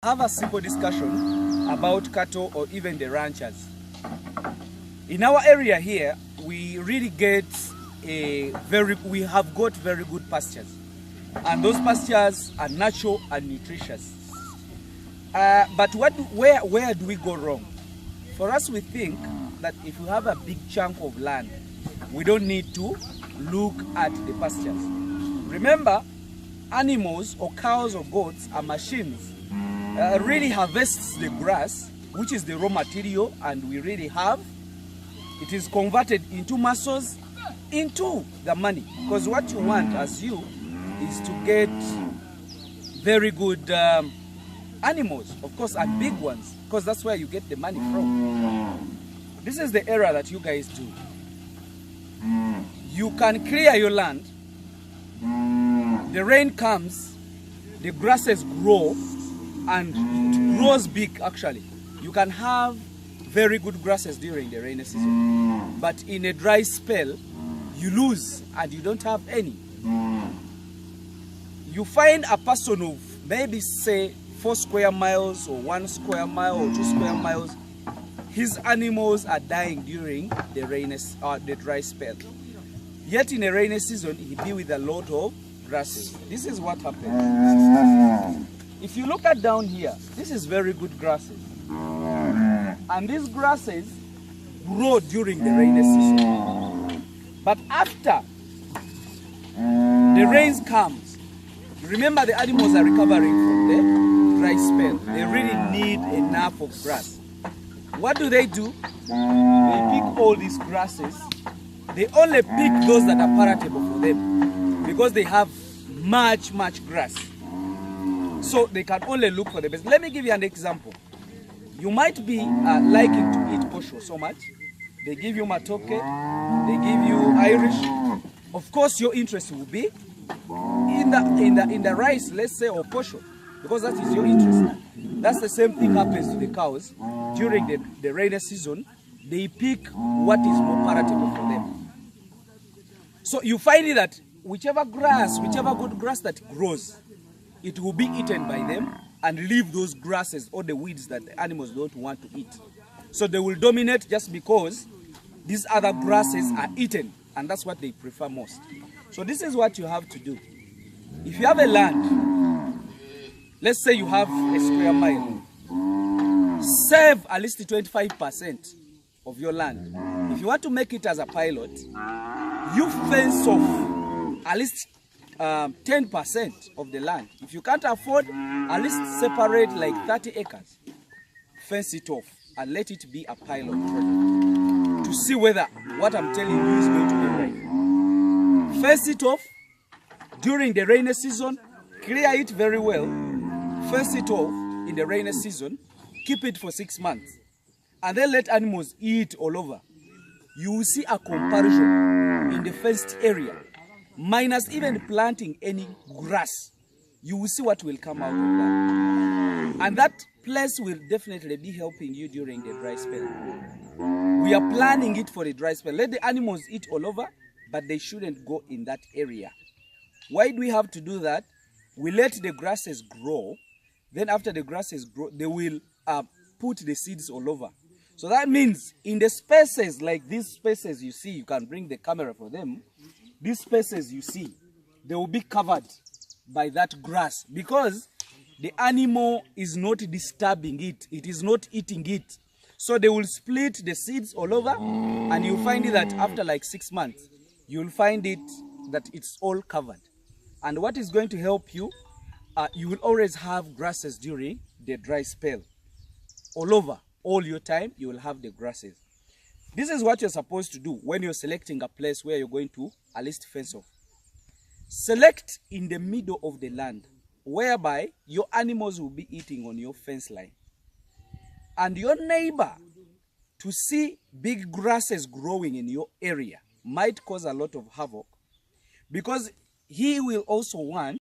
have a simple discussion about cattle or even the ranchers. In our area here, we really get we have got very good pastures, and those pastures are natural and nutritious. But where do we go wrong? For us, we think that if you have a big chunk of land, we don't need to look at the pastures. Remember, animals or cows or goats are machines. Really harvests the grass, which is the raw material, and we really have. It is converted into muscles, into the money. Because what you want as you is to get very good animals, of course, and big ones, because that's where you get the money from. This is the error that you guys do. You can clear your land, the rain comes, the grasses grow, and it grows big actually. You can have very good grasses during the rainy season, but in a dry spell, you lose and you don't have any. You find a person of maybe say 4 square miles or 1 square mile or 2 square miles, his animals are dying during the dry spell. Yet in a rainy season, he be with a lot of grasses. This is what happens. If you look at down here, this is very good grasses. And these grasses grow during the rainy season. But after the rains comes, remember the animals are recovering from the dry spell. They really need enough of grass. What do? They pick all these grasses. They only pick those that are palatable for them because they have much grass. So they can only look for the best. Let me give you an example. You might be liking to eat posho so much. They give you matoke, they give you Irish. Of course, your interest will be in the rice, let's say, or posho, because that is your interest. That's the same thing happens to the cows during the rainy season. They pick what is more palatable for them. So you find that whichever good grass that grows, it will be eaten by them and leave those grasses or the weeds that the animals don't want to eat. So they will dominate just because these other grasses are eaten, and that's what they prefer most. So this is what you have to do. If you have a land, let's say you have a square mile, save at least 25% of your land. If you want to make it as a pilot, you fence off at least 10% of the land. If you can't afford, at least separate like 30 acres. Fence it off and let it be a pilot project to see whether what I'm telling you is going to be right. Fence it off during the rainy season, clear it very well, fence it off in the rainy season, keep it for 6 months, and then let animals eat all over. You will see a comparison in the fenced area. Minus even planting any grass, you will see what will come out of that. And that place will definitely be helping you during the dry spell. We are planning it for the dry spell. Let the animals eat all over, but they shouldn't go in that area. Why do we have to do that? We let the grasses grow. Then after the grasses grow, they will put the seeds all over. So that means in the spaces like these spaces you see, you can bring the camera for them. These spaces you see, they will be covered by that grass because the animal is not disturbing it. It is not eating it. So they will split the seeds all over, and you'll find that after like 6 months, you'll find it that it's all covered. And what is going to help you, you will always have grasses during the dry spell. All over, all your time, you will have the grasses. This is what you're supposed to do when you're selecting a place where you're going to at least fence off. Select in the middle of the land, whereby your animals will be eating on your fence line. And your neighbor, to see big grasses growing in your area, might cause a lot of havoc, because he will also want